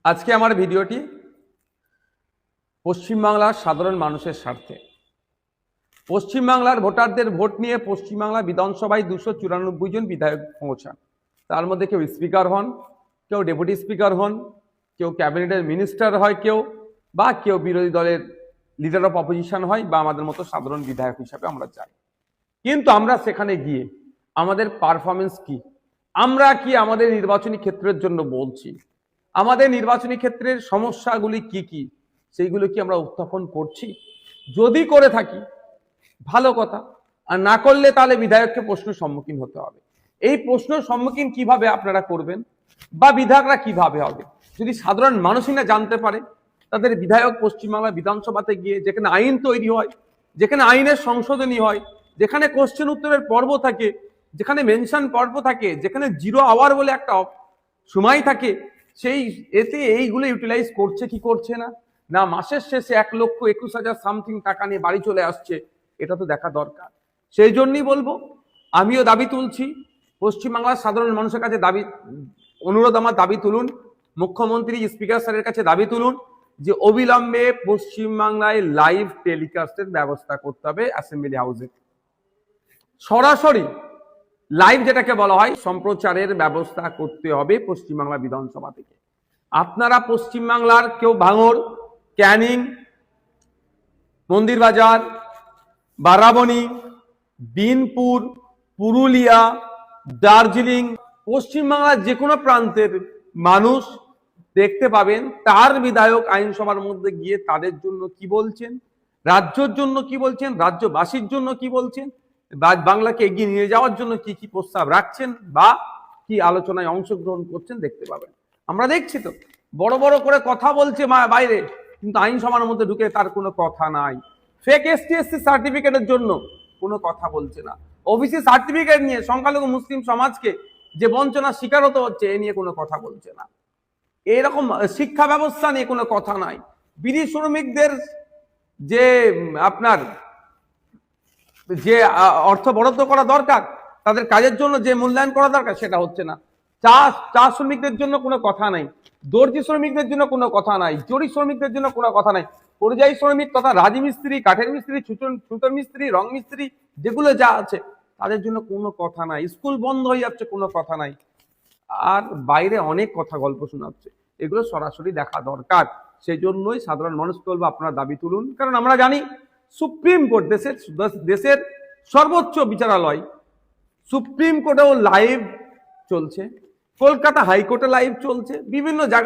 আজকে আমার ভিডিওটি পশ্চিমবাংলার সাধারণ মানুষের স্বার্থে। পশ্চিমবাংলার ভোটারদের ভোট নিয়ে পশ্চিমবাংলা বিধানসভায় 294 জন বিধায়ক পৌঁছান। তার মধ্যে কেউ স্পিকার হন, কেউ ডেপুটি স্পিকার হন, কেউ ক্যাবিনেটের মিনিস্টার হয়, কেউ বিরোধী দলের লিডার অফ অপোজিশন হয়, বা আমাদের মতো সাধারণ বিধায়ক হিসাবে আমরা যাই। কিন্তু আমরা সেখানে গিয়ে আমাদের পারফরমেন্স কি, আমরা কি আমাদের নির্বাচনী ক্ষেত্রের জন্য বলছি, আমাদের নির্বাচনী ক্ষেত্রের সমস্যাগুলি কি কি, সেইগুলো কি আমরা উত্থাপন করছি? যদি করে থাকি ভালো কথা, আর না করলে তাহলে বিধায়ককে প্রশ্নের সম্মুখীন হতে হবে। এই প্রশ্নের সম্মুখীন কিভাবে আপনারা করবেন বা বিধায়করা কিভাবে হবে, যদি সাধারণ মানুষই না জানতে পারে, তাদের বিধায়ক পশ্চিমবাংলা বিধানসভাতে গিয়ে যেখানে আইন তৈরি হয়, যেখানে আইনের সংশোধনী হয়, যেখানে কোশ্চেন উত্তরের পর্ব থাকে, যেখানে মেনশন পর্ব থাকে, যেখানে 0 আওয়ার বলে একটা সময় থাকে, সেই এতে এইগুলো ইউটিলাইজ করছে কি করছে না, না মাসের শেষে 1,21,000 সামথিং টাকা নিয়ে বাড়ি চলে আসছে, এটা তো দেখা দরকার। সেই জন্যই বলবো, আমিও দাবি তুলছি, পশ্চিমবাংলার সাধারণ মানুষের কাছে অনুরোধ, আমার দাবি তুলুন, মুখ্যমন্ত্রী স্পিকার স্যারের কাছে দাবি তুলুন যে অবিলম্বে পশ্চিমবাংলায় লাইভ টেলিকাস্টের ব্যবস্থা করতে হবে। অ্যাসেম্বলি হাউসে সরাসরি লাইভ, যেটাকে বলা হয় সম্প্রচারের ব্যবস্থা করতে হবে পশ্চিমবাংলা বিধানসভা থেকে। আপনারা পশ্চিমবাংলার কেউ ভাঙড়, ক্যানিং, মন্দিরবাজার, বারাবণী, বিনপুর, পুরুলিয়া, দার্জিলিং, পশ্চিমবাংলার যে কোনো প্রান্তের মানুষ দেখতে পাবেন তার বিধায়ক আইনসভার মধ্যে গিয়ে তাদের জন্য কি বলছেন, রাজ্যের জন্য কি বলছেন, রাজ্যবাসীর জন্য কি বলছেন, বাংলাকে এগিয়ে নিয়ে যাওয়ার জন্য কি কি প্রস্তাব রাখছেন বা কি আলোচনায় অংশগ্রহণ করছেন দেখতে পাবেন। আমরা দেখছি তো বড় বড় করে কথা বলছে বাইরে, কিন্তু আইনসভার মধ্যে ঢুকে তার কোনো কথা নাই। ফেক এসটি/এসসি সার্টিফিকেটের জন্য কোনো কথা বলছে না। ওবিসি সার্টিফিকেট নিয়ে সংখ্যালঘু মুসলিম সমাজকে যে বঞ্চনার শিকার হতে হচ্ছে, এ নিয়ে কোনো কথা বলছে না। এরকম শিক্ষা ব্যবস্থা নিয়ে কোনো কথা নাই। বিড়ি শ্রমিকদের যে আপনার যে অর্থ বরাদ্দ করা দরকার, তাদের কাজের জন্য যে মূল্যায়ন করা দরকার, সেটা হচ্ছে না। চা শ্রমিকদের জন্য কোনো কথা নাই, দর্জি শ্রমিকদের জন্য কোনো কথা নাই, জরি শ্রমিকদের জন্য কোনো কথা নাই, পরিযায়ী শ্রমিক তথা রাজমিস্ত্রি, কাঠের মিস্ত্রি, সুতোর মিস্ত্রি, রং মিস্ত্রি, যেগুলো যা আছে তাদের জন্য কোনো কথা নাই। স্কুল বন্ধ হয়ে যাচ্ছে, কোনো কথা নাই। আর বাইরে অনেক কথা গল্প শোনাচ্ছে, এগুলো সরাসরি দেখা দরকার। সেই জন্যই সাধারণ মানুষকে বলবো, আপনারা দাবি তুলুন। কারণ আমরা জানি সুপ্রিম কোর্ট, দেশের সর্বোচ্চ বিচারালয় সুপ্রিম কোর্টেও লাইভ চলছে, কলকাতা হাইকোর্টে লাইভ চলছে, বিভিন্ন জায়গায়